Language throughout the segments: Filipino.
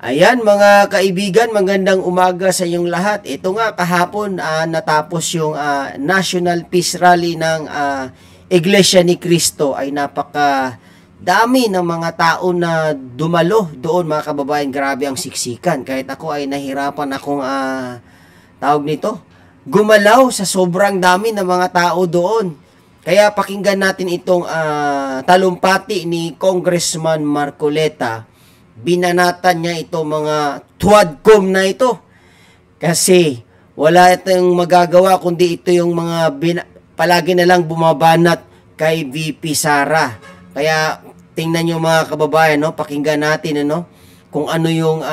Ayan mga kaibigan, magandang umaga sa inyong lahat. Ito nga kahapon natapos yung National Peace Rally ng Iglesia ni Cristo. Ay napaka dami ng mga tao na dumalo doon mga kababayan. Grabe ang siksikan. Kahit ako ay nahirapan akong tawag nito, gumalaw sa sobrang dami ng mga tao doon. Kaya pakinggan natin itong talumpati ni Congressman Marcoleta. Binanatan niya ito mga tuwadcom na ito. Kasi wala itong magagawa kundi ito yung mga palagi na lang bumabanat kay VP Sara. Kaya tingnan nyo mga kababayan, no? Pakinggan natin kung ano yung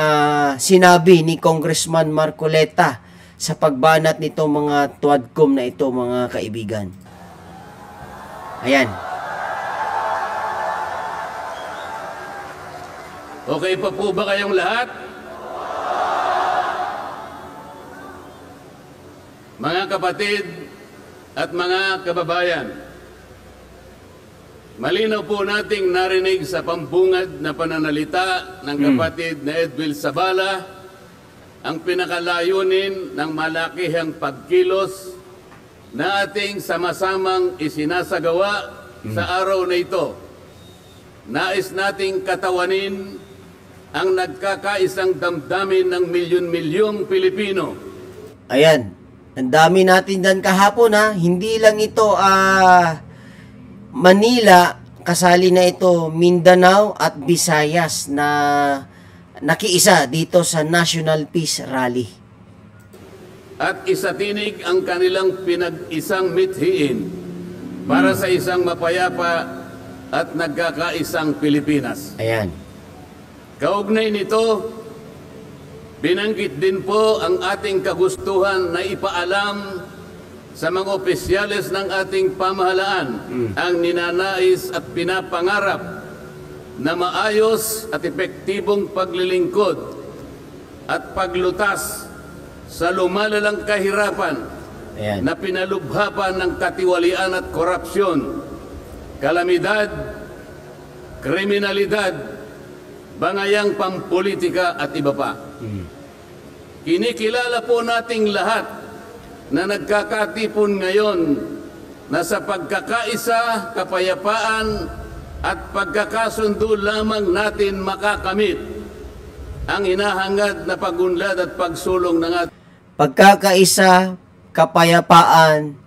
sinabi ni Congressman Marcoleta sa pagbanat nito mga tuwadcom na ito mga kaibigan. Ayan. Okay pa po ba kayong lahat? Mga kapatid at mga kababayan, malinaw po nating narinig sa pambungad na pananalita ng kapatid na Edwil Zabala ang pinakalayunin ng malakihang pagkilos na ating sama-samang isinasagawa sa araw na ito. Nais nating katawanin ang nagkakaisang damdamin ng milyon-milyong Pilipino. Ayan, ang dami natin dan kahapon hindi lang ito Manila, kasali na ito Mindanao at Visayas na nakiisa dito sa National Peace Rally. At isatinig ang kanilang pinag-isang mithiin para sa isang mapayapa at nagkakaisang Pilipinas. Ayan. Kaugnay nito, binanggit din po ang ating kagustuhan na ipaalam sa mga opisyales ng ating pamahalaan ang ninanais at pinapangarap na maayos at epektibong paglilingkod at paglutas sa lumalalang kahirapan na pinalubhapan ng katiwalian at korupsyon, kalamidad, kriminalidad, bangayang pampolitika at iba pa. Kinikilala po nating lahat na nagkakatipon ngayon na sa pagkakaisa, kapayapaan at pagkakasundo lamang natin makakamit ang hinahangad na pagunlad at pagsulong ng ating pagkakaisa, kapayapaan,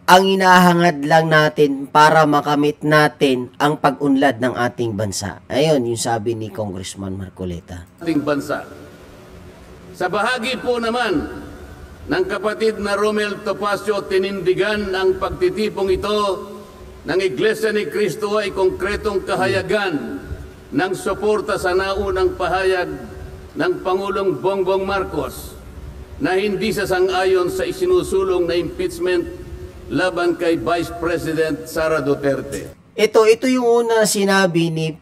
ang inahangad lang natin para makamit natin ang pag-unlad ng ating bansa. Ayun, yung sabi ni Congressman Marcoleta. Ating bansa. Sa bahagi po naman ng kapatid na Romel Topacio, tinindigan ang pagtitipong ito ng Iglesia ni Cristo ay konkretong kahayagan ng suporta sa naunang pahayag ng Pangulong Bongbong Marcos na hindi sasang-ayon sa isinusulong na impeachment laban kay Vice President Sara Duterte. Ito yung una sinabi ni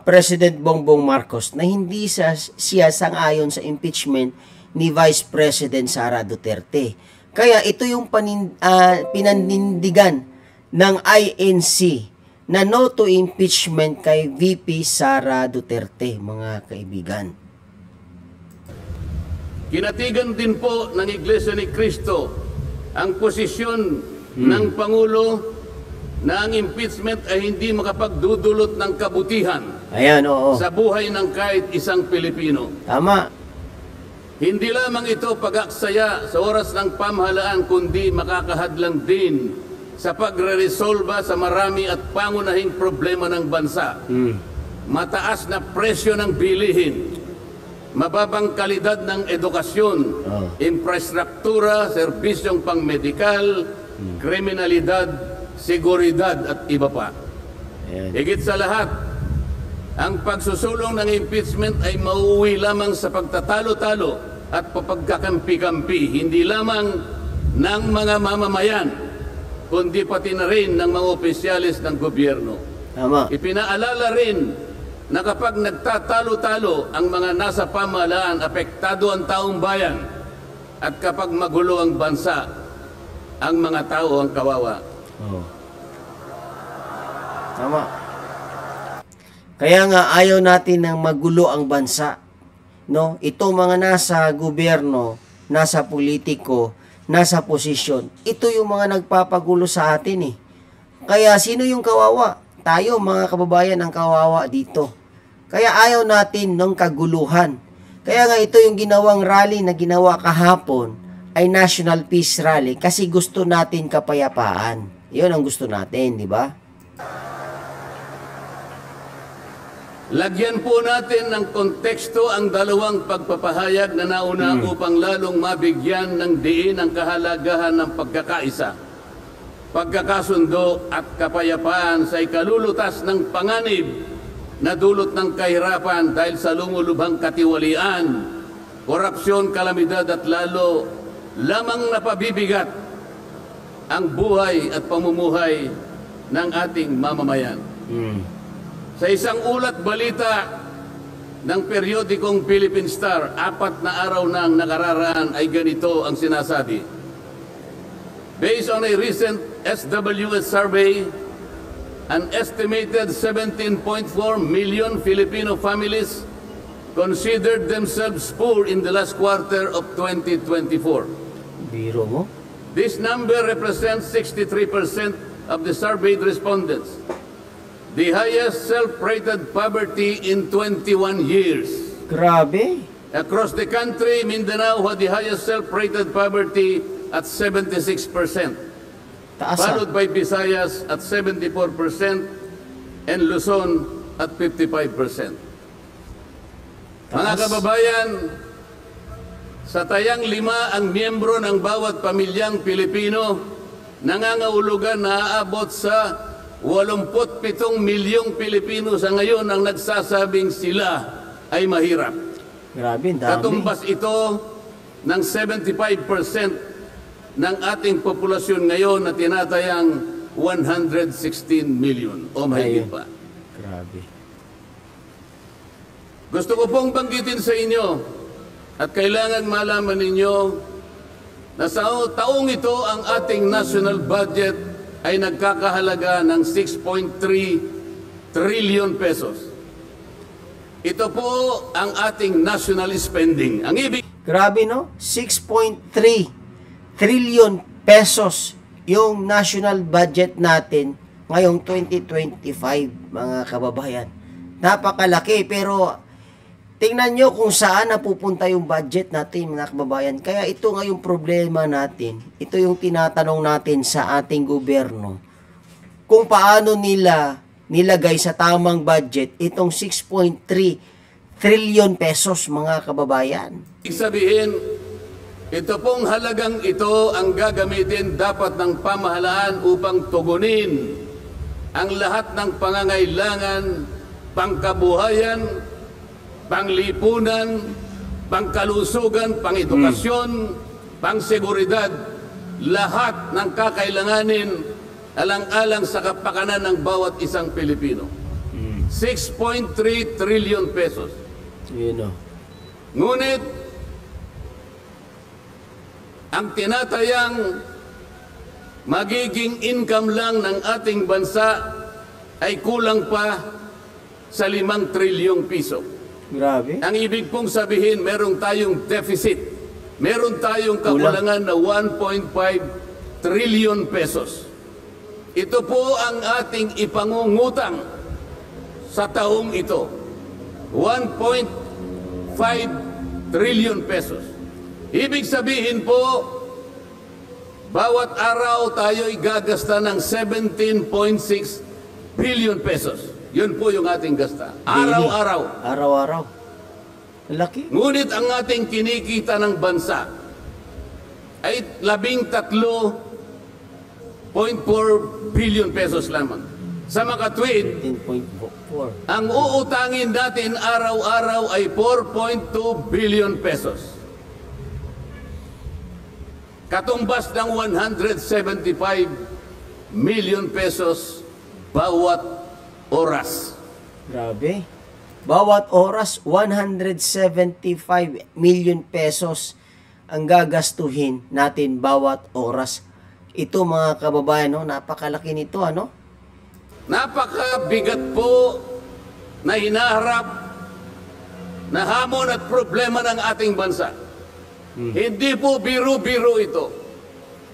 President Bongbong Marcos na hindi siya sang-ayon sa impeachment ni Vice President Sara Duterte. Kaya ito yung pinanindigan ng INC na no to impeachment kay VP Sara Duterte, mga kaibigan. Kinatigan din po ng Iglesia ni Cristo ang posisyon ng Pangulo na ang impeachment ay hindi makapagdudulot ng kabutihan. Ayan, oo. Sa buhay ng kahit isang Pilipino. Tama. Hindi lamang ito pag-aksaya sa oras ng pamahalaan, kundi makakahadlang din sa pagre-resolba sa marami at pangunahing problema ng bansa. Mataas na presyo ng bilihin, mababang kalidad ng edukasyon, infrastruktura, serbisyong pangmedikal, kriminalidad, seguridad at iba pa. Higit sa lahat, ang pagsusulong ng impeachment ay mauuwi lamang sa pagtatalo-talo at papagkakampi-kampi, hindi lamang ng mga mamamayan, kundi pati na rin ng mga opisyalis ng gobyerno. Tama. Ipinaalala rin na kapag nagtatalo-talo ang mga nasa pamahalaan, apektado ang taong bayan. At kapag magulo ang bansa, ang mga tao ang kawawa. Tama. Kaya nga ayaw natin ng magulo ang bansa. no? Itong mga nasa gobyerno, nasa politiko, nasa posisyon, ito yung mga nagpapagulo sa atin eh. Kaya sino yung kawawa? Tayo mga kababayan ang kawawa dito. Kaya ayaw natin ng kaguluhan. Kaya nga ito yung ginawang rally na ginawa kahapon ay National Peace Rally kasi gusto natin kapayapaan. Yun ang gusto natin, di ba? Lagyan po natin ng konteksto ang dalawang pagpapahayag na nauna upang lalong mabigyan ng diin ang kahalagahan ng pagkakaisa, pagkakasundo at kapayapaan sa ikalulutas ng panganib na dulot ng kahirapan dahil sa lumulubhang katiwalian, korupsyon, kalamidad at lalo lamang napabibigat ang buhay at pamumuhay ng ating mamamayan. Sa isang ulat balita ng periodikong Philippine Star, 4 na araw nang nakararaan ay ganito ang sinasabi. Based on a recent SWS survey, an estimated 17.4 million Filipino families considered themselves poor in the last quarter of 2024. Biro mo? This number represents 63% of the surveyed respondents, the highest self-rated poverty in 21 years. Grabe. Across the country, Mindanao had the highest self-rated poverty at 76%, Taas followed by Visayas at 74% and Luzon at 55%. Mga kababayan, sa tayang 5 ang miyembro ng bawat pamilyang Pilipino, nangangahulugan na aabot sa 87 milyong Pilipino sa ngayon ang nagsasabing sila ay mahirap. Grabe, ang dami. Katumbas ito ng 75% ng ating populasyon ngayon na tinatayang 116 million o mahigit pa. Grabe. Gusto ko pong banggitin sa inyo at kailangan malaman ninyo na sa taong ito ang ating national budget ay nagkakahalaga ng 6.3 trillion pesos. Ito po ang ating national spending. Ang ibig... Grabe, no? 6.3 trillion pesos yung national budget natin ngayong 2025, mga kababayan. Napakalaki, pero tingnan nyo kung saan napupunta yung budget natin, mga kababayan. Kaya ito nga yung problema natin. Ito yung tinatanong natin sa ating gobyerno. Kung paano nila nilagay sa tamang budget itong 6.3 trillion pesos, mga kababayan. Ibig sabihin, ito pong halagang ito ang gagamitin dapat ng pamahalaan upang tugunin ang lahat ng pangangailangan, pangkabuhayan, panglipunan, pangkalusugan, pangedukasyon, pangseguridad, lahat ng kakailanganin alang-alang sa kapakanan ng bawat isang Pilipino. 6.3 trillion pesos. Yun o. Ngunit, ang tinatayang magiging income lang ng ating bansa ay kulang pa sa 5 trilyong piso. Grabe. Ang ibig pong sabihin, meron tayong deficit. Meron tayong kakulangan na 1.5 trillion pesos. Ito po ang ating ipangungutang sa taong ito. 1.5 trillion pesos. Ibig sabihin po, bawat araw tayo'y gagasta ng 17.6 billion pesos. Yun po yung ating gasta. Araw-araw. Araw-araw. Laki. Ngunit ang ating kinikita ng bansa ay 13.4 billion pesos lamang. Sa makatwid, 10.4. ang uutangin natin araw-araw ay 4.2 billion pesos. Katumbas ng 175 million pesos bawat oras. Grabe. Bawat oras, 175 million pesos ang gagastuhin natin bawat oras. Ito, mga kababayan, no? Napakalaki nito, ano? Napakabigat po na hinaharap na hamon at problema ng ating bansa. Hindi po biro-biro ito.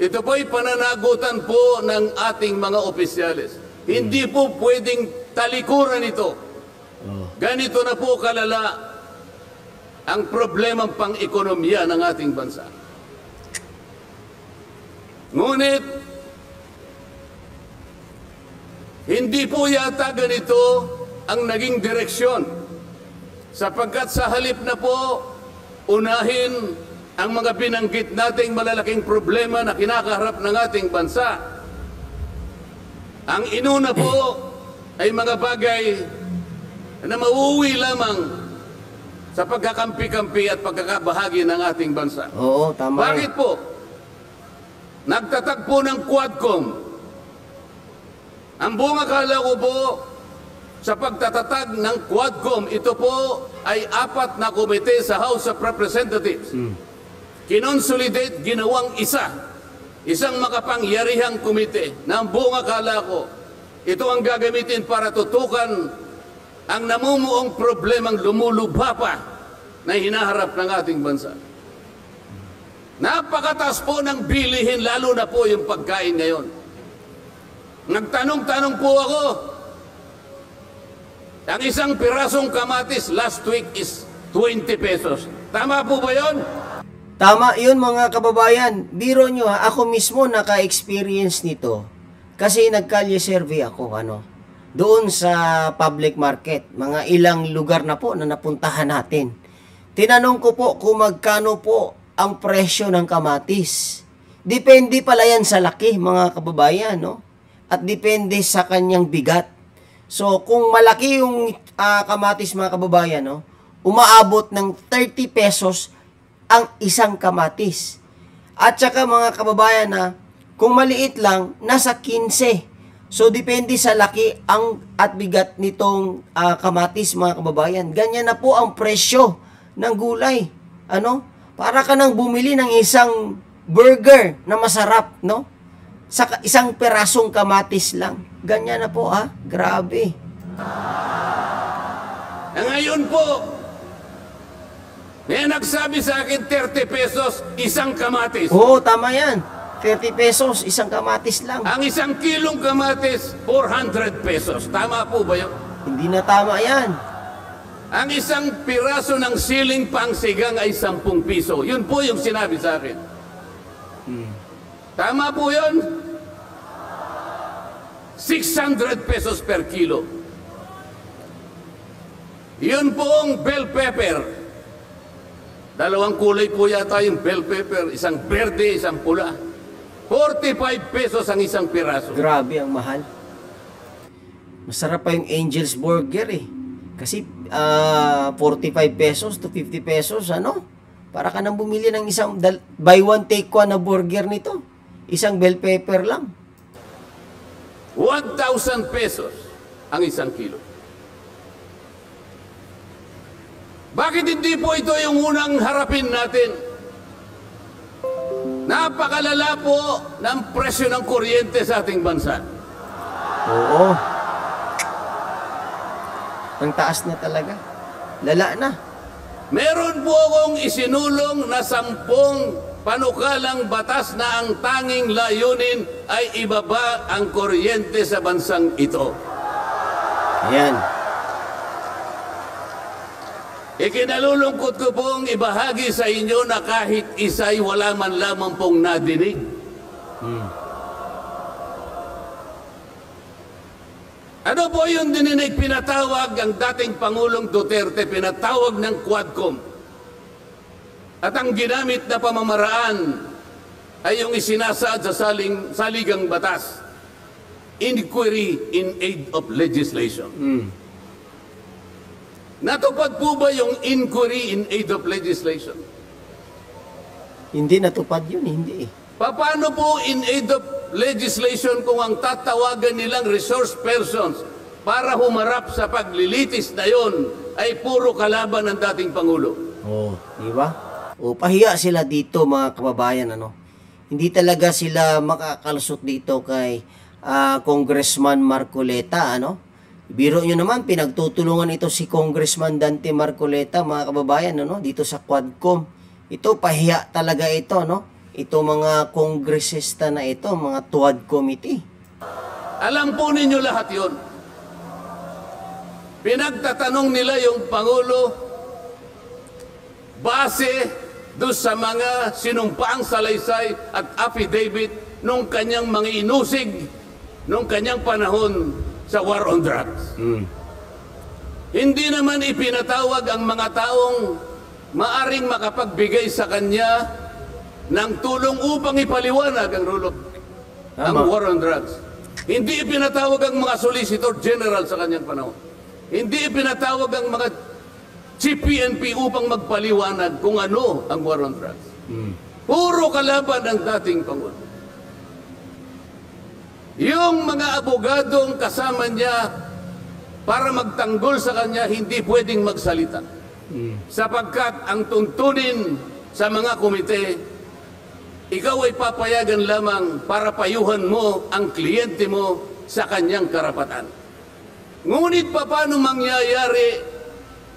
Ito po'y pananagutan po ng ating mga opisyales. Hindi po pwedeng talikuran ito. Ganito na po kalala ang problemang pang-ekonomiya ng ating bansa. Ngunit, hindi po yata ganito ang naging direksyon, sapagkat sa halip na po unahin ang mga binanggit nating malalaking problema na kinakaharap ng ating bansa, ang inuna po ay mga bagay na mauuwi lamang sa pagkakampi-kampi at pagkakabahagi ng ating bansa. Oo, tama. Bakit po? Nagtatagpo ng Quadcom. Ang buong akala ko po sa pagtatatag ng Quadcom, ito po ay 4 na komite sa House of Representatives. Kinonsolidate, ginawang isang makapangyarihang komite na ang buong akala ko, ito ang gagamitin para tutukan ang namumuong problemang lumulubha pa na hinaharap ng ating bansa. Napakataas po ng bilihin, lalo na po yung pagkain ngayon. Nagtanong-tanong po ako, ang isang pirasong kamatis last week is 20 pesos. Tama po ba yun? Tama yun mga kababayan. Biro nyo ha, ako mismo naka-experience nito. Kasi nagkalye survey ako, doon sa public market. Mga ilang lugar na po na napuntahan natin. Tinanong ko po kung magkano po ang presyo ng kamatis. Depende pala yan sa laki mga kababayan, at depende sa kanyang bigat. So, kung malaki yung kamatis mga kababayan, umaabot ng 30 pesos ang isang kamatis. At saka mga kababayan, kung maliit lang, nasa 15. So, depende sa laki at bigat nitong kamatis mga kababayan. Ganyan na po ang presyo ng gulay. Para ka nang bumili ng isang burger na masarap, sa isang perasong kamatis lang. Ganyan na po, Grabe. Ngayon po, may nagsabi sa akin 30 pesos isang kamatis. Oo, tama yan. 30 pesos, isang kamatis lang. Ang isang kilong kamatis, 400 pesos. Tama po ba yun? Hindi na tama yan. Ang isang piraso ng siling pangsigang ay 10 piso. Yun po yung sinabi sa akin. Tama po yun? 600 pesos per kilo. Yun pong bell pepper. Dalawang kulay po yata yung bell pepper. Isang berde, isang pula. 45 pesos ang isang piraso. Grabe, ang mahal. Masarap pa yung Angel's Burger Kasi 45 pesos to 50 pesos, para ka nang bumili ng isang buy one take one na burger nito. Isang bell pepper lang. 1,000 pesos ang isang kilo. Bakit hindi po ito yung unang harapin natin? Napakalala po ng presyo ng kuryente sa ating bansa. Oo. Ang taas na talaga. Lala na. Meron po akong isinulong na 10 panukalang batas na ang tanging layunin ay ibaba ang kuryente sa bansang ito. Ayan. Ikinalulungkot ko pong ibahagi sa inyo na kahit isa'y wala man lamang pong nadinig. Ano po yung dininig? Pinatawag ang dating Pangulong Duterte, pinatawag ng Quadcom. At ang ginamit na pamamaraan ay yung isinasaad sa saligang batas. Inquiry in aid of legislation. Natupad po ba yung inquiry in aid of legislation? Hindi natupad yun, hindi Paano po in aid of legislation kung ang tatawagan nilang resource persons para humarap sa paglilitis na yon ay puro kalaban ng dating Pangulo? Di ba? Pahiya sila dito mga kababayan, Hindi talaga sila makakalusot dito kay Congressman Marcoleta, Biro nyo naman, pinagtutulungan ito si Congressman Dante Marcoleta, mga kababayan, ano, dito sa Quadcom. Ito, pahiya talaga ito, no? Ito mga kongresista na ito, mga TUAD committee. Alam po ninyo lahat yon. Pinagtatanong nila yung Pangulo base doon sa mga sinumpaang salaysay at affidavit nung kanyang mga inusig nung kanyang panahon sa war on drugs. Hindi naman ipinatawag ang mga taong maaring makapagbigay sa kanya ng tulong upang ipaliwanag ang ang war on drugs. Hindi ipinatawag ang mga Solicitor General sa kanyang panahon. Hindi ipinatawag ang mga Chief PNP upang magpaliwanag kung ano ang war on drugs. Puro kalaban ang dating Pangulo. Yung mga abogadong kasama niya para magtanggol sa kanya, hindi pwedeng magsalita. Sapagkat ang tuntunin sa mga komite, ikaw ay papayagan lamang para payuhan mo ang kliyente mo sa kanyang karapatan. Ngunit paano mangyayari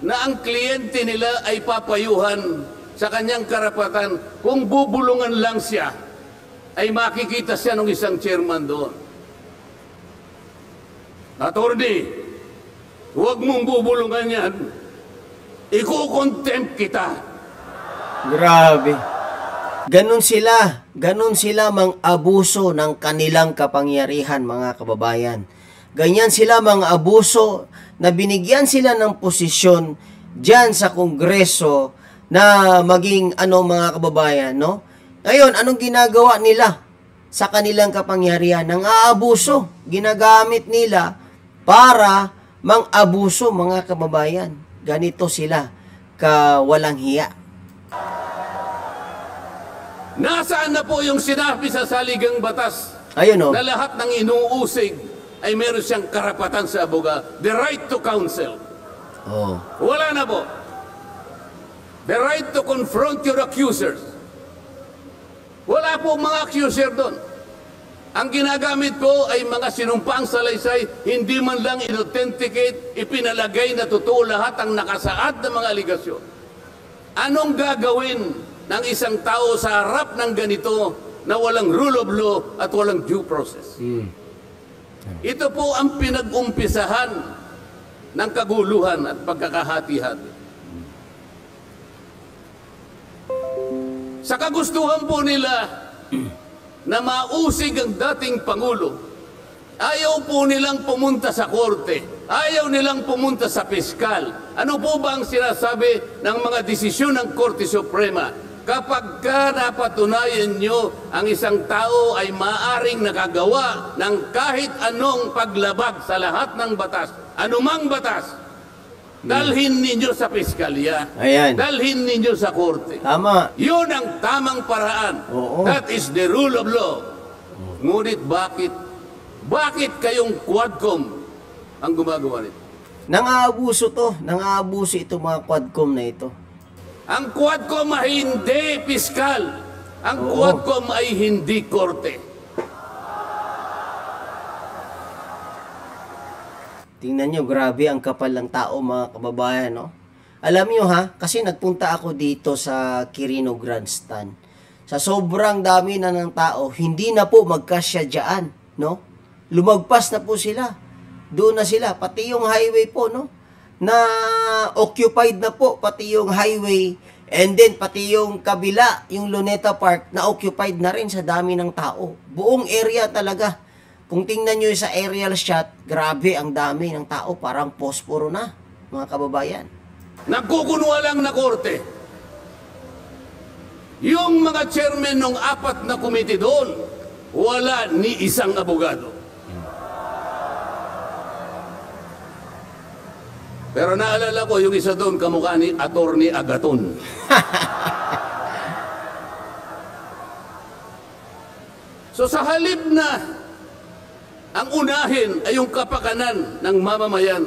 na ang kliyente nila ay papayuhan sa kanyang karapatan kung bubulungan lang siya, ay makikita siya ng isang chairman doon? Attorney, huwag mong bubulungan yan. Iko-contempt kita. Grabe. Ganon sila mang-abuso ng kanilang kapangyarihan, mga kababayan. Ganyan sila mang-abuso na binigyan sila ng posisyon dyan sa Kongreso na maging mga kababayan, no? Ngayon, anong ginagawa nila sa kanilang kapangyarihan? Nang aabuso, ginagamit nila para mang-abuso, mga kababayan. Ganito sila kawalang hiya. Nasaan na po yung sinabi sa saligang batas? Ayun, na lahat ng inuusig ay meron siyang karapatan sa abogado? The right to counsel. Wala na po. The right to confront your accusers. Wala po mga accuser doon. Ang ginagamit ko ay mga sinumpaang salaysay, hindi man lang in-authenticate, ipinalagay na totoo lahat ang nakasaad ng mga aligasyon. Anong gagawin ng isang tao sa harap ng ganito na walang rule of law at walang due process? Ito po ang pinag-umpisahan ng kaguluhan at pagkakahati-hati. Sa kagustuhan po nila na mausig ang dating Pangulo, ayaw po nilang pumunta sa korte, ayaw nilang pumunta sa piskal. Ano po ba ang sinasabi ng mga desisyon ng Korte Suprema? Kapag napatunayan nyo ang isang tao ay maaring nakagawa ng kahit anong paglabag sa lahat ng batas, anumang batas, dalhin ninyo sa piskalya. Ayan. Dalhin ninyo sa korte. Tama. Yun ang tamang paraan. Oo. That is the rule of law. Ngunit bakit kayong Quadcom ang gumagawa nito? Nang-aabuso ito mga Quadcom na ito. Ang Quadcom ay hindi piskal. Ang Quadcom ay hindi korte. Tingnan nyo, grabe ang kapal ng tao, mga kababayan, no? Alam nyo kasi nagpunta ako dito sa Quirino Grandstand. Sa sobrang dami na ng tao, hindi na po magkasya dyan, no? Lumagpas na po sila. Doon na sila, pati yung highway po, no? Na occupied na po, pati yung highway, and then pati yung kabila, yung Luneta Park, na occupied na rin sa dami ng tao. Buong area talaga. Kung tingnan nyo sa aerial shot, grabe ang dami ng tao, parang posporo na, mga kababayan. Nagkukunwa lang na korte. Yung mga chairman ng 4 na komite doon, wala ni isang abogado. Pero naalala ko, yung isa doon, kamukha ni Attorney Agaton. So sa halip na ang unahin ay yung kapakanan ng mamamayan,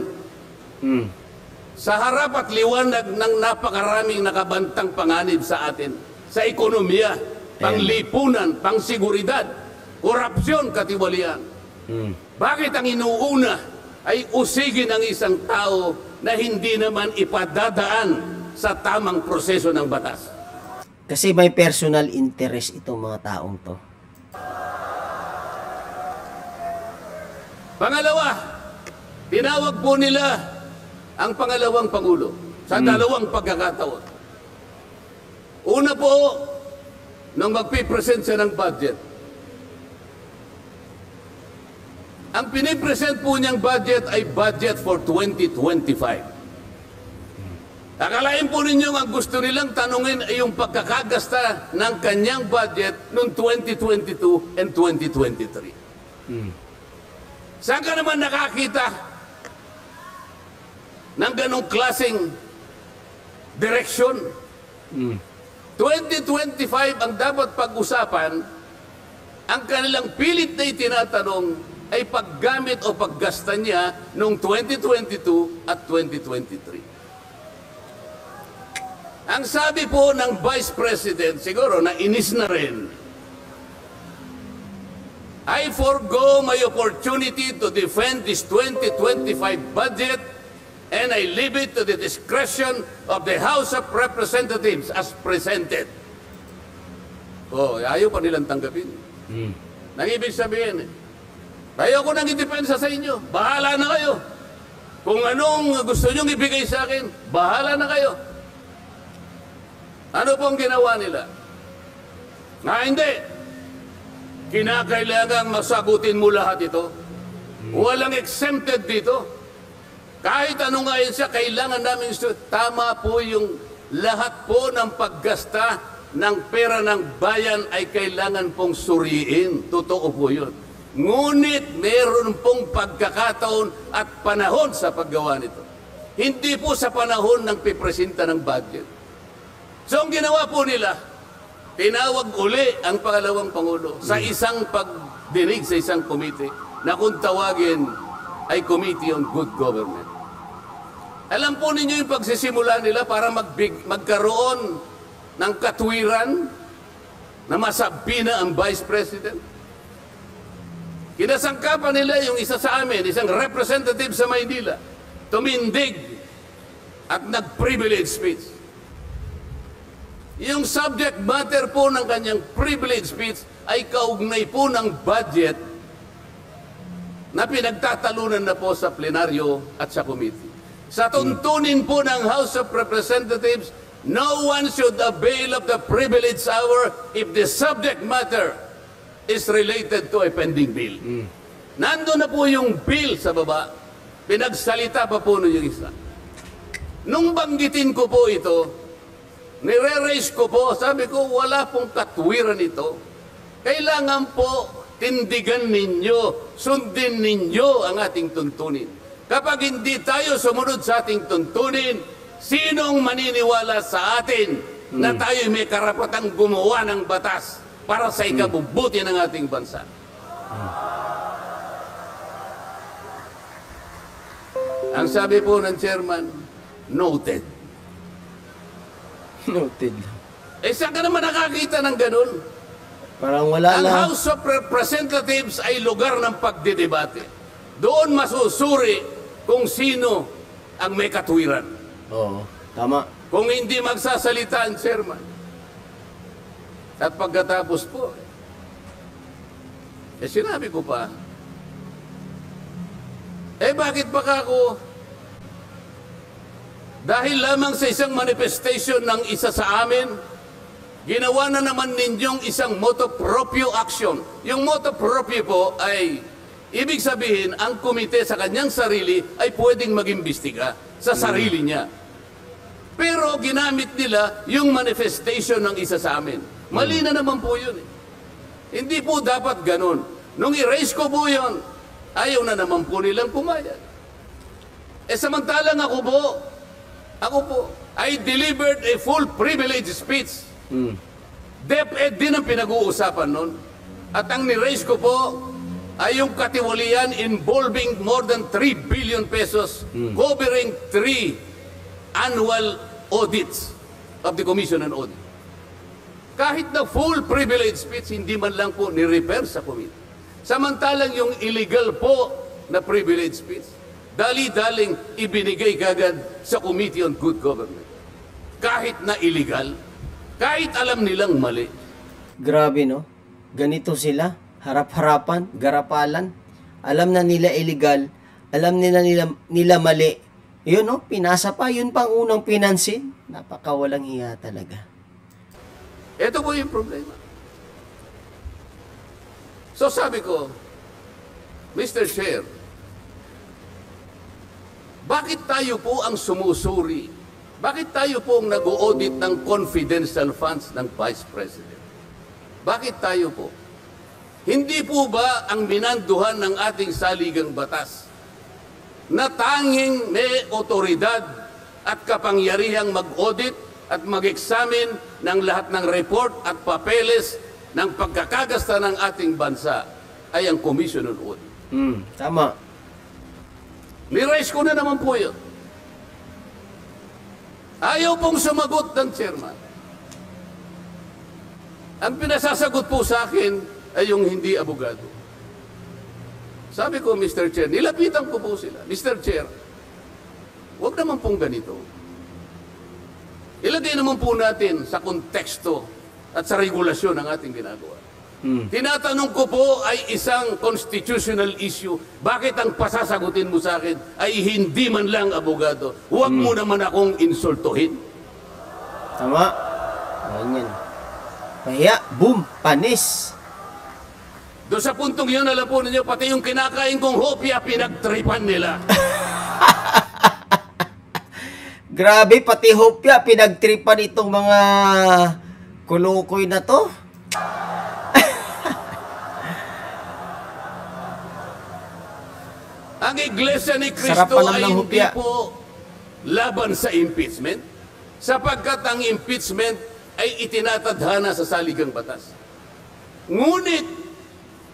sa harap at liwanag ng napakaraming nakabantang panganib sa atin, sa ekonomiya, panglipunan, pangsiguridad, korupsyon, katiwalian. Bakit ang inuuna ay usigin ang isang tao na hindi naman ipadadaan sa tamang proseso ng batas. Kasi may personal interest itong mga taong to. Pangalawa, tinawag po nila ang pangalawang Pangulo sa dalawang pagkakataon. Una po, nung magpipresent siya ng budget, ang pinipresent po niyang budget ay budget for 2025. Akalain po ninyo ang gusto nilang tanungin ay yung pagkakagasta ng kanyang budget noong 2022 and 2023. Saan ka naman nakakita ng ganong klaseng direksyon? 2025 ang dapat pag-usapan, ang kanilang pilit na itinatanong ay paggamit o paggasta niya noong 2022 at 2023. Ang sabi po ng Vice President, siguro na inis na rin, I forgo my opportunity to defend this 2025 budget and I leave it to the discretion of the House of Representatives as presented. Oh, ayaw pa nilang tanggapin. Nang ibig sabihin, ayoko nang idepensa sa inyo. Bahala na kayo. Kung anong gusto nyong ibigay sa akin, bahala na kayo. Ano pong ginawa nila? Hindi. Kinakailangang masagutin mo lahat ito. Walang exempted dito. Kahit anong ngayon siya, kailangan namin tama po yung lahat po ng paggasta ng pera ng bayan ay kailangan pong suriin. Totoo po yun. Ngunit meron pong pagkakataon at panahon sa paggawa nito. Hindi po sa panahon ng pipresenta ng budget. So ang ginawa po nila, tinawag uli ang pangalawang Pangulo sa isang pagdinig sa isang komite na kung tawagin ay Committee on Good Government. Alam po ninyo yung pagsisimula nila para magkaroon ng katwiran na masabi na ang Vice President. Kinasangkapan nila yung isa sa amin, isang representative sa Maynila, tumindig at nag-privilege speech. Yung subject matter po ng kanyang privilege speech ay kaugnay po ng budget na pinagtatalunan na po sa plenaryo at sa committee. Sa tuntunin po ng House of Representatives, no one should avail of the privilege hour if the subject matter is related to a pending bill. Nandun na po yung bill sa baba, pinagsalita pa po nun yung isa. Nung banggitin ko po ito, nire-raise ko po, sabi ko, wala pong katwiran ito. Kailangan po tindigan ninyo, sundin ninyo ang ating tuntunin. Kapag hindi tayo sumunod sa ating tuntunin, sinong maniniwala sa atin na tayo may karapatang gumawa ng batas para sa ikabubuti ng ating bansa? Ang sabi po ng chairman, noted. Noted. Saan ka naman nakakita ng ganun? Parang wala Ang lang. House of Representatives ay lugar ng pagdidebate. Doon masusuri kung sino ang may katwiran. Oo, tama. Kung hindi magsasalita ang chairman. At pagkatapos po, sinabi ko pa, bakit baka ako dahil lamang sa isang manifestation ng isa sa amin, ginawa na naman ninyong isang motu proprio action. Yung motu proprio po ay, ibig sabihin, ang komite sa kanyang sarili ay pwedeng mag-imbestiga sa sarili niya. Pero ginamit nila yung manifestation ng isa sa amin. Mali na naman po yun. Hindi po dapat ganun. Nung i-raise ko po yun, ayaw na naman po nilang pumayag. Samantalang ako po, I delivered a full privilege speech. DepEd din ang pinag-uusapan nun. At ang ni-raise ko po ay yung katiwalian involving more than 3 billion pesos covering 3 annual audits of the Commission on Audit. Kahit na full privilege speech, hindi man lang po ni-refer sa committee. Samantalang yung illegal po na privilege speech, dali-daling ibinigay kagad sa Committee on Good Government. Kahit na illegal, kahit alam nilang mali. Grabe, no? Ganito sila, harap-harapan, garapalan. Alam na nila illegal, alam nila mali. Yun, no? Pinasa pa, yun pang unang pinansin. Napakawalang hiya talaga. Ito po yung problema. So sabi ko, Mr. Chair, bakit tayo po ang sumusuri? Bakit tayo po ang nag-audit ng confidential funds ng Vice President? Bakit tayo po? Hindi po ba ang minanduhan ng ating saligang batas na tanging may otoridad at kapangyarihang mag-audit at mag-examine ng lahat ng report at papeles ng pagkakagasta ng ating bansa ay ang Commission on Audit? Tama. Ni-raise ko na naman po yun. Ayaw pong sumagot ng chairman. Ang pinasasagot po sa akin ay yung hindi abogado. Sabi ko, Mr. Chair, nilapitan ko po sila. Mr. Chair, huwag naman pong ganito. Ilagay naman po natin sa konteksto at sa regulasyon ng ating ginagawa. Tinatanong ko po ay isang constitutional issue. Bakit ang pasasagutin mo sa akin ay hindi man lang abogado? Huwag mo naman akong insultuhin. Tama. Ganyan. Kaya, boom, panis. Doon sa puntong yun, alam po ninyo, pati yung kinakain kong hopya, pinagtripan nila. Grabe, pati hopya, pinagtripan itong mga kulukoy na to. Ang Iglesia ni Cristo ay hindi po laban sa impeachment, sapagkat ang impeachment ay itinatadhana sa saligang batas. Ngunit,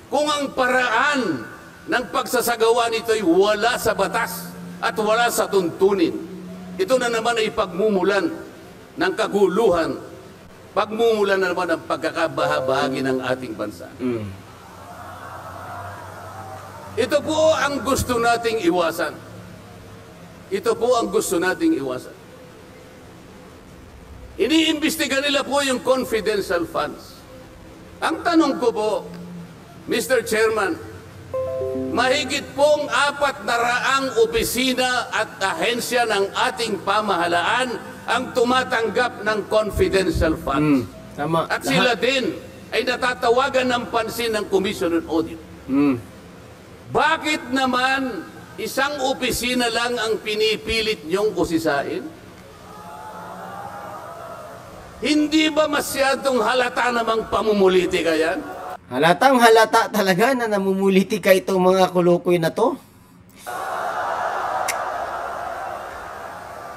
kung ang paraan ng pagsasagawa nito ay wala sa batas at wala sa tuntunin, ito na naman ay pagmumulan ng kaguluhan, pagmumulan na naman ng pagkakabahabahagi ng ating bansa. Ito po ang gusto nating iwasan. Ito po ang gusto nating iwasan. Iniimbestiga nila po yung confidential funds. Ang tanong ko po, Mr. Chairman, mahigit pong 400 opisina at ahensya ng ating pamahalaan ang tumatanggap ng confidential funds. Tama. At sila din ay natatawagan ng pansin ng Commission on Audit. Bakit naman isang opisina lang ang pinipilit niyong usisain? Hindi ba masyadong halata namang pamumuliti ka yan? Halatang halata talaga na namumuliti ka itong mga kulukoy na to.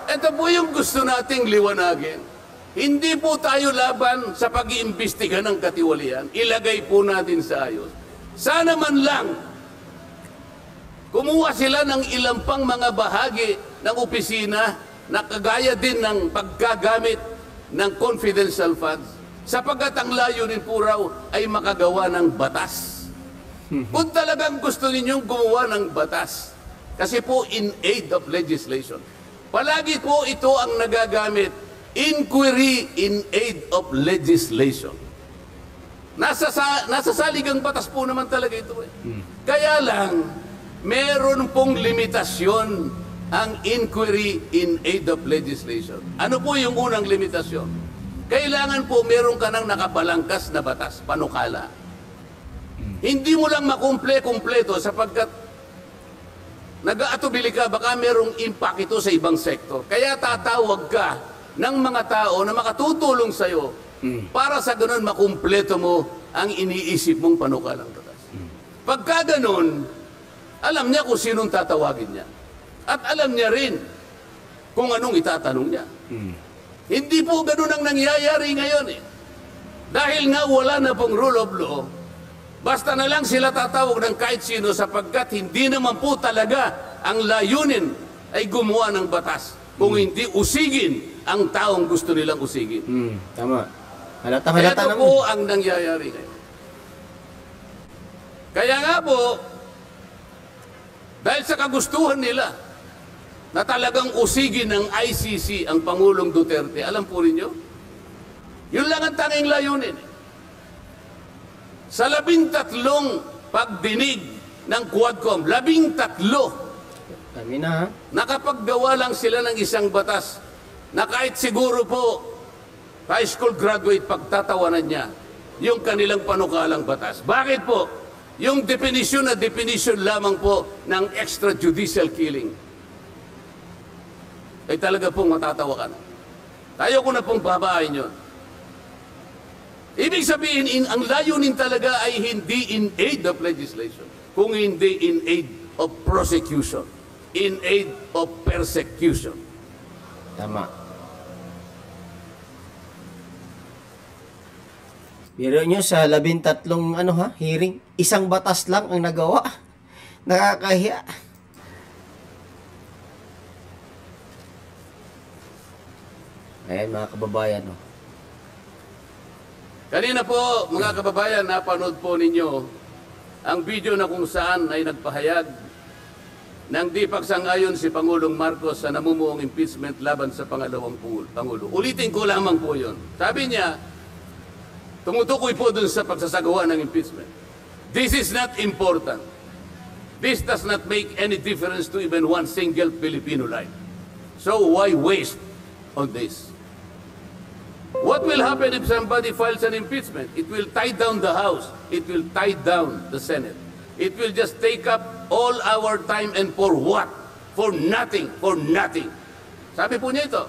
Ito po yung gusto nating liwanagin. Hindi po tayo laban sa pag-iimbestiga ng katiwalian. Ilagay po natin sa ayos. Sana man lang kumuha sila ng ilang pang mga bahagi ng opisina na kagaya din ng paggagamit ng confidential funds, sapagkat ang layunin po raw ay makagawa ng batas. Kung talagang gusto ninyong gumawa ng batas, kasi po in aid of legislation, palagi po ito ang nagagamit, inquiry in aid of legislation. Nasa saligang batas po naman talaga ito eh. Kaya lang, meron pong limitasyon ang inquiry in aid of legislation. Ano po yung unang limitasyon? Kailangan po meron ka ng nakabalangkas na batas, panukala. Hindi mo lang makumple-kumpleto sapagkat nag-aatubili ka, baka merong impact ito sa ibang sektor. Kaya tatawag ka ng mga tao na makatutulong sa'yo para sa ganun makumpleto mo ang iniisip mong panukalang batas. Pagka ganun, alam niya kung sinong tatawagin niya. At alam niya rin kung anong itatanong niya. Hindi po ganun ang nangyayari ngayon eh. Dahil nga wala na pong rule of law, basta na lang sila tatawag ng kahit sino sapagkat hindi naman po talaga ang layunin ay gumawa ng batas. Kung hindi usigin ang taong gusto nilang usigin. Tama. Halata Ito naman. po ang nangyayari ngayon. Kaya nga po, Dahil sa kagustuhan nila na talagang usigin ng ICC ang Pangulong Duterte. Alam po ninyo? Yun lang ang tanging layunin. Sa 13 pagdinig ng Quadcom, 13, Kami na, ha? nakapaggawa lang sila ng isang batas na kahit siguro po high school graduate pagtatawanan niya yung kanilang panukalang batas. Bakit po? Yung definition na definition lamang po ng extrajudicial killing ay talaga pong matatawa ka na. Tayo ko na pong babain yun. Ibig sabihin, ang layunin talaga ay hindi in aid of legislation, kung hindi in aid of prosecution, in aid of persecution. Tama. Biro nyo sa 13 hearing, isang batas lang ang nagawa. Nakakahiya. Ayan mga kababayan, no? Kanina po, mga kababayan, napanood po ninyo ang video na kung saan ay nagpahayag ng di pagsang-ayon si Pangulong Marcos sa namumuong impeachment laban sa pangalawang Pangulo. Ulitin ko lamang po yun. Sabi niya, tumutukoy po dun sa pagsasagawa ng impeachment. This is not important. This does not make any difference to even one single Filipino life. So why waste on this? What will happen if somebody files an impeachment? It will tie down the House. It will tie down the Senate. It will just take up all our time, and for what? For nothing, for nothing. Sabi po niya ito,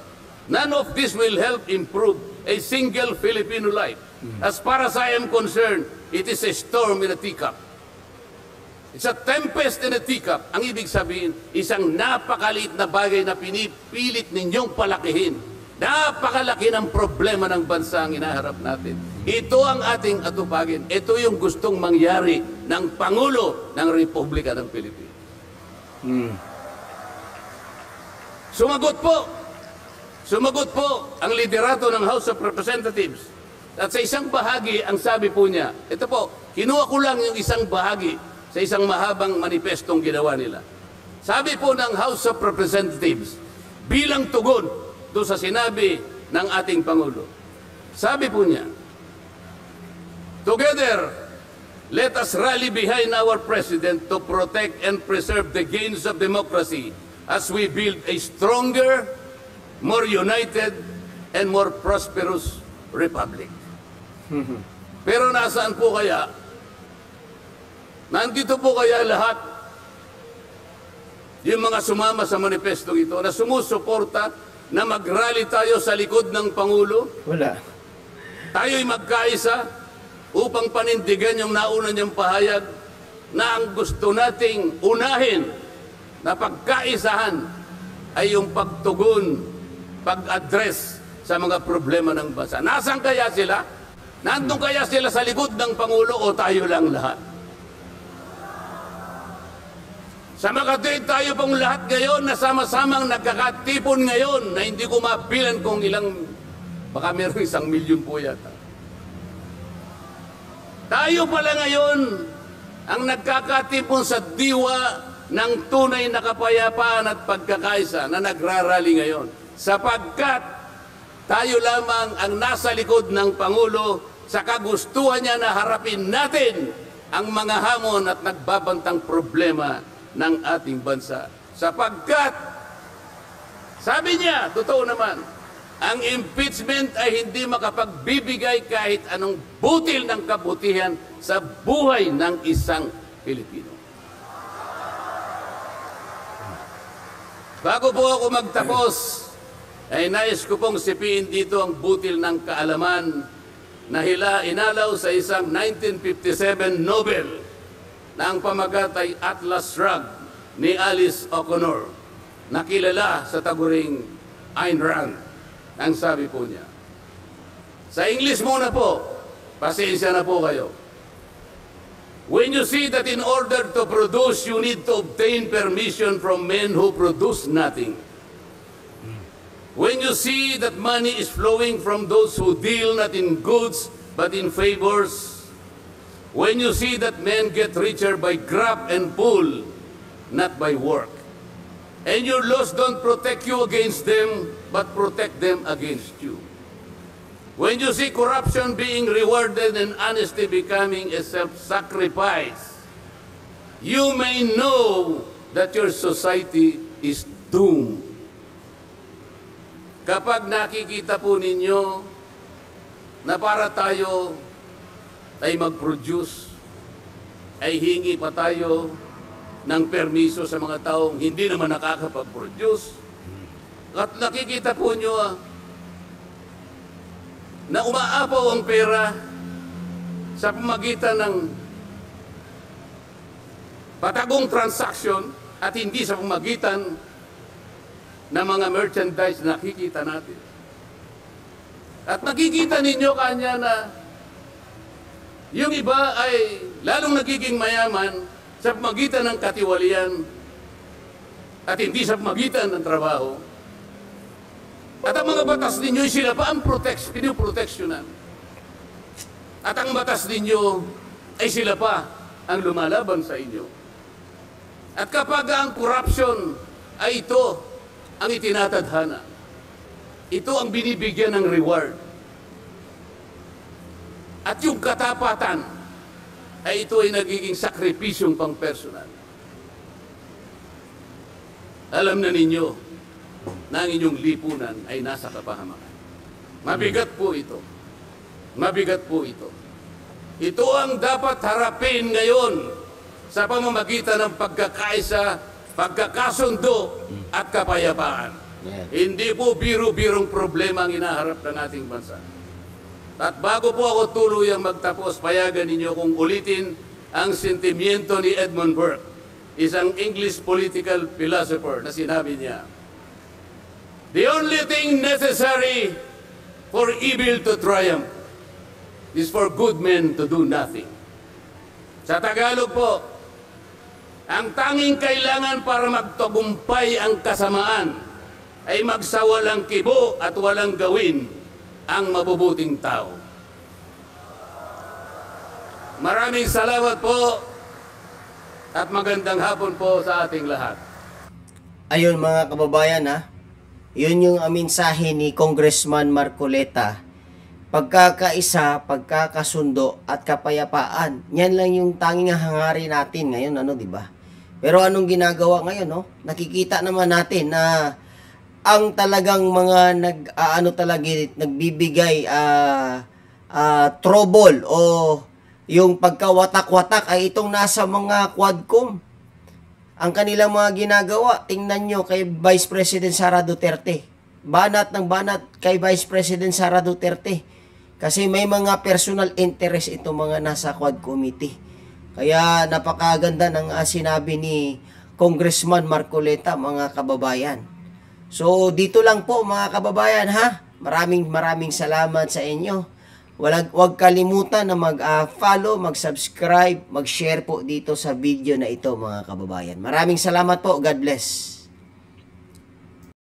none of this will help improve a single Filipino life. As far as I am concerned, it is a storm in a teacup. It's a tempest in a teacup. Ang ibig sabihin, isang napakaliit na bagay na pinipilit ninyong palakihin. Napakalaki ng problema ng bansa ang inaharap natin. Ito ang ating atupagin. Ito yung gustong mangyari ng Pangulo ng Republika ng Pilipinas. Sumagot po ang liderato ng House of Representatives. At sa isang bahagi, ang sabi po niya, ito po, kinuha ko lang yung isang bahagi sa isang mahabang manifestong ginawa nila. Sabi po ng House of Representatives, bilang tugon doon sa sinabi ng ating Pangulo. Sabi po niya, together, let us rally behind our President to protect and preserve the gains of democracy as we build a stronger, more united, and more prosperous republic. Pero nasaan po kaya? Nandito po kaya lahat yung mga sumama sa manifestong ito na sumusuporta na mag-rally tayo sa likod ng Pangulo? Wala. Tayo'y magkaisa upang panindigan yung nauna niyang pahayag na ang gusto nating unahin na pagkaisahan ay yung pagtugon, pag-address sa mga problema ng bansa. Nasaan kaya sila? Nandun kaya sila sa likod ng Pangulo o tayo lang lahat? Sa Makati, tayo pong lahat ngayon na sama-samang nagkakatipon ngayon na hindi ko mapilan kung ilang, baka meron 1 milyon po yata. Tayo pala ngayon ang nagkakatipon sa diwa ng tunay na kapayapaan at pagkakaisa na nagrarally ngayon. Sapagkat tayo lamang ang nasa likod ng Pangulo sa kagustuhan niya na harapin natin ang mga hamon at nagbabantang problema ng ating bansa. Sapagkat, sabi niya, totoo naman, ang impeachment ay hindi makapagbibigay kahit anong butil ng kabutihan sa buhay ng isang Pilipino. Bago po ako magtapos, ay nais ko pong sipiin dito ang butil ng kaalaman na inalaw sa isang 1957 Nobel na ang pamagat ay Atlas Shrugged ni Alice O'Connor, nakilala sa taguring Ayn Rand. Ang sabi po niya, sa English muna po, pasensya na po kayo. When you see that in order to produce, you need to obtain permission from men who produce nothing. When you see that money is flowing from those who deal not in goods but in favors, when you see that men get richer by grab and pull, not by work. And your laws don't protect you against them, but protect them against you. When you see corruption being rewarded and honesty becoming a self-sacrifice, you may know that your society is doomed. Kapag nakikita po ninyo na para tayo ay mag-produce, ay hingi pa tayo ng permiso sa mga taong hindi naman nakakapag-produce, at nakikita po nyo na umaapaw ang pera sa pamagitan ng patagong transaction at hindi sa pamagitan ng mga merchandise na nakikita natin. At nakikita ninyo kanya na yung iba ay lalong nagiging mayaman sa pamagitan ng katiwalian at hindi sa pamagitan ng trabaho. At ang mga batas ninyo, sila pa ang pinuproteksyonan. At ang batas ninyo ay sila pa ang lumalaban sa inyo. At kapag ang corruption ay ito ang itinatadhana, ito ang binibigyan ng reward. At yung katapatan ay ito ay nagiging sakripisyong pang-personal. Alam na ninyo na ang inyong lipunan ay nasa kapahamakan. Mabigat po ito. Mabigat po ito. Ito ang dapat harapin ngayon sa pamamagitan ng pagkakaisa, pagkakasundo at kapayapaan. Hindi po biro-birong problema ang inaharap ng ating bansa. At bago po ako tuluyang magtapos, payagan ninyo kung ulitin ang sentimiento ni Edmund Burke, isang English political philosopher, na sinabi niya, "The only thing necessary for evil to triumph is for good men to do nothing." Sa Tagalog po, ang tanging kailangan para magtagumpay ang kasamaan ay magsawalang kibo at walang gawin ang mabubuting tao. Maraming salamat po at magandang hapon po sa ating lahat. Ayun mga kababayan ha, yun yung mensahe ni Congressman Marcoleta. Pagkakaisa, pagkakasundo at kapayapaan. Yan lang yung tanging hangarin natin ngayon, di ba? Pero anong ginagawa ngayon, no? Nakikita naman natin na ang talagang mga nagbibigay trouble o yung pagkawatak-watak ay itong nasa mga Quadcom. Ang kanilang mga ginagawa, tingnan nyo kay Vice President Sara Duterte. Banat ng banat kay Vice President Sara Duterte. Kasi may mga personal interest itong mga nasa Quad Committee. Kaya napakaganda ng sinabi ni Congressman Marcoleta, mga kababayan. So dito lang po mga kababayan ha. Maraming salamat sa inyo. Huwag kalimutan na mag-follow, mag-subscribe, mag-share po dito sa video na ito mga kababayan. Maraming salamat po. God bless.